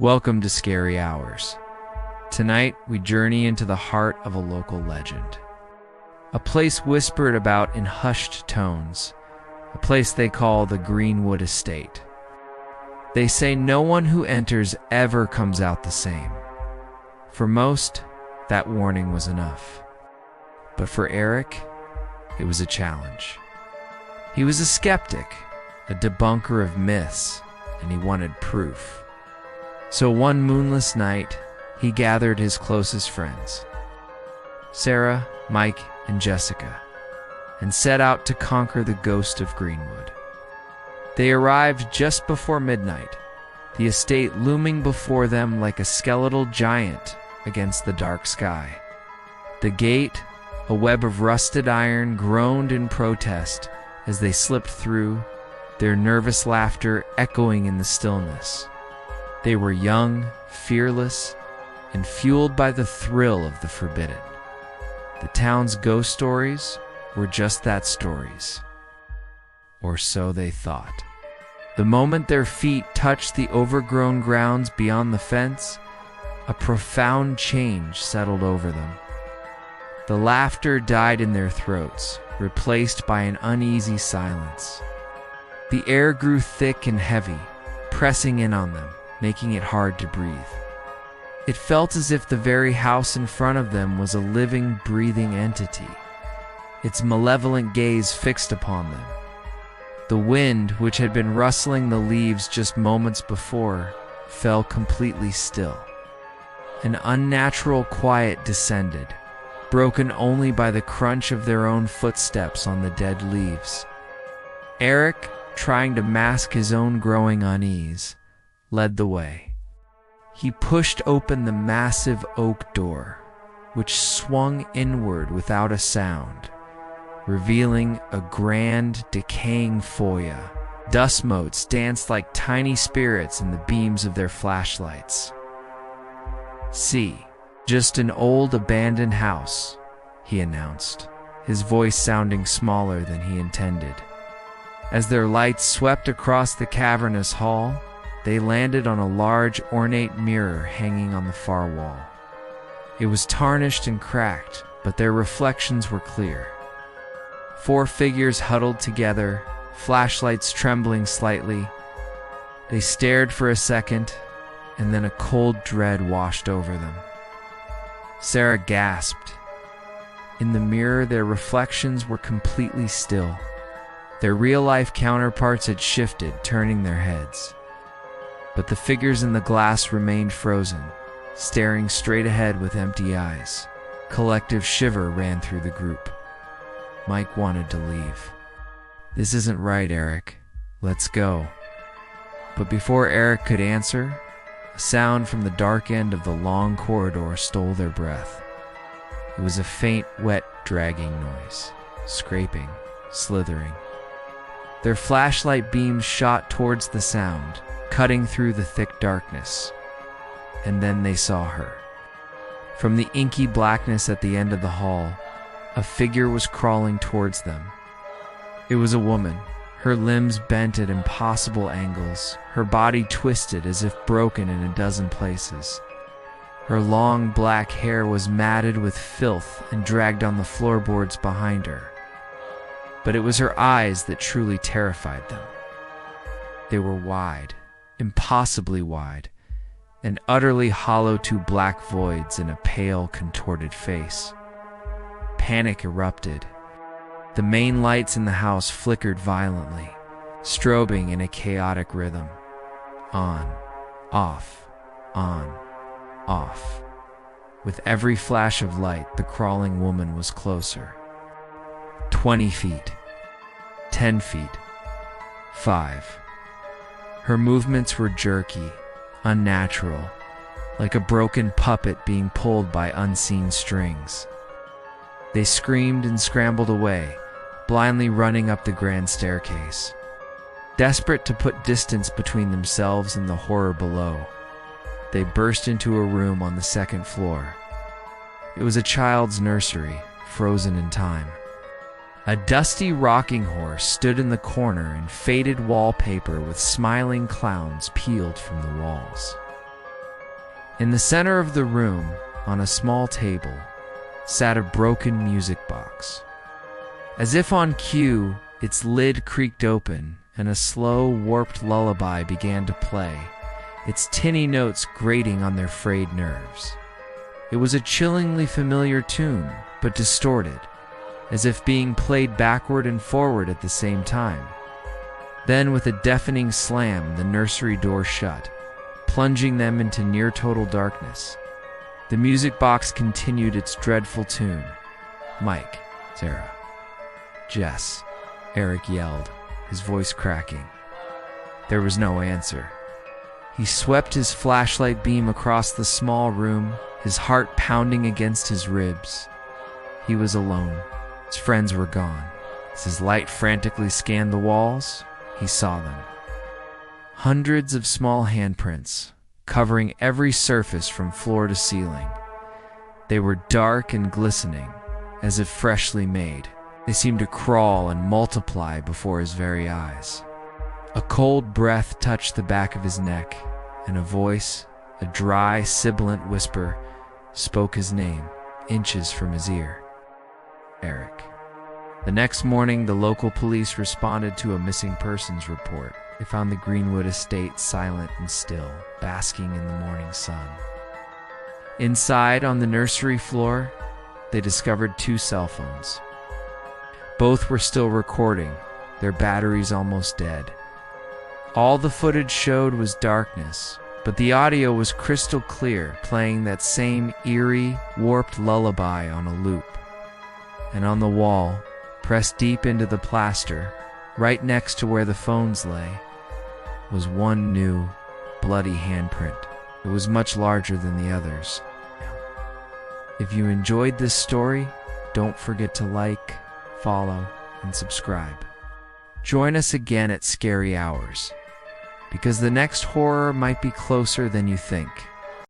Welcome to Scary Hours. Tonight, we journey into the heart of a local legend. A place whispered about in hushed tones. A place they call the Greenwood Estate. They say no one who enters ever comes out the same. For most, that warning was enough. But for Eric, it was a challenge. He was a skeptic, a debunker of myths, and he wanted proof. So one moonless night, he gathered his closest friends, Sarah, Mike, and Jessica, and set out to conquer the ghost of Greenwood. They arrived just before midnight, the estate looming before them like a skeletal giant against the dark sky. The gate, a web of rusted iron, groaned in protest as they slipped through, their nervous laughter echoing in the stillness. They were young, fearless, and fueled by the thrill of the forbidden. The town's ghost stories were just that, stories. Or so they thought. The moment their feet touched the overgrown grounds beyond the fence, a profound change settled over them. The laughter died in their throats, replaced by an uneasy silence. The air grew thick and heavy, pressing in on them, making it hard to breathe. It felt as if the very house in front of them was a living, breathing entity, its malevolent gaze fixed upon them. The wind, which had been rustling the leaves just moments before, fell completely still. An unnatural quiet descended, broken only by the crunch of their own footsteps on the dead leaves. Eric, trying to mask his own growing unease, led the way. He pushed open the massive oak door, which swung inward without a sound, revealing a grand, decaying foyer. Dust motes danced like tiny spirits in the beams of their flashlights. "See, just an old abandoned house," he announced, his voice sounding smaller than he intended. As their lights swept across the cavernous hall, they landed on a large, ornate mirror hanging on the far wall. It was tarnished and cracked, but their reflections were clear. 4 figures huddled together, flashlights trembling slightly. They stared for a second, and then a cold dread washed over them. Sarah gasped. In the mirror, their reflections were completely still. Their real-life counterparts had shifted, turning their heads. But the figures in the glass remained frozen, staring straight ahead with empty eyes. Collective shiver ran through the group. Mike wanted to leave. "This isn't right, Eric. Let's go." But before Eric could answer, a sound from the dark end of the long corridor stole their breath. It was a faint, wet, dragging noise, scraping, slithering. Their flashlight beams shot towards the sound, cutting through the thick darkness. And then they saw her. From the inky blackness at the end of the hall, a figure was crawling towards them. It was a woman, her limbs bent at impossible angles, her body twisted as if broken in a dozen places. Her long black hair was matted with filth and dragged on the floorboards behind her. But it was her eyes that truly terrified them. They were wide, impossibly wide, and utterly hollow, 2 black voids in a pale, contorted face. Panic erupted. The main lights in the house flickered violently, strobing in a chaotic rhythm. On, off, on, off. With every flash of light, the crawling woman was closer. 20 feet. 10 feet. 5. Her movements were jerky, unnatural, like a broken puppet being pulled by unseen strings. They screamed and scrambled away, blindly running up the grand staircase. Desperate to put distance between themselves and the horror below, they burst into a room on the 2nd floor. It was a child's nursery, frozen in time. A dusty rocking horse stood in the corner in faded wallpaper with smiling clowns peeled from the walls. In the center of the room, on a small table, sat a broken music box. As if on cue, its lid creaked open and a slow, warped lullaby began to play, its tinny notes grating on their frayed nerves. It was a chillingly familiar tune, but distorted, as if being played backward and forward at the same time. Then, with a deafening slam, the nursery door shut, plunging them into near-total darkness. The music box continued its dreadful tune. "Mike, Sarah, Jess," Eric yelled, his voice cracking. There was no answer. He swept his flashlight beam across the small room, his heart pounding against his ribs. He was alone. His friends were gone. As his light frantically scanned the walls, he saw them. Hundreds of small handprints, covering every surface from floor to ceiling. They were dark and glistening, as if freshly made. They seemed to crawl and multiply before his very eyes. A cold breath touched the back of his neck, and a voice, a dry, sibilant whisper, spoke his name, inches from his ear. Eric. The next morning, the local police responded to a missing persons report. They found the Greenwood estate silent and still, basking in the morning sun. Inside, on the nursery floor, they discovered 2 cell phones. Both were still recording, their batteries almost dead. All the footage showed was darkness, but the audio was crystal clear, playing that same eerie, warped lullaby on a loop. And on the wall, pressed deep into the plaster, right next to where the phones lay, was one new, bloody handprint. It was much larger than the others. If you enjoyed this story, don't forget to like, follow, and subscribe. Join us again at Scary Hours, because the next horror might be closer than you think.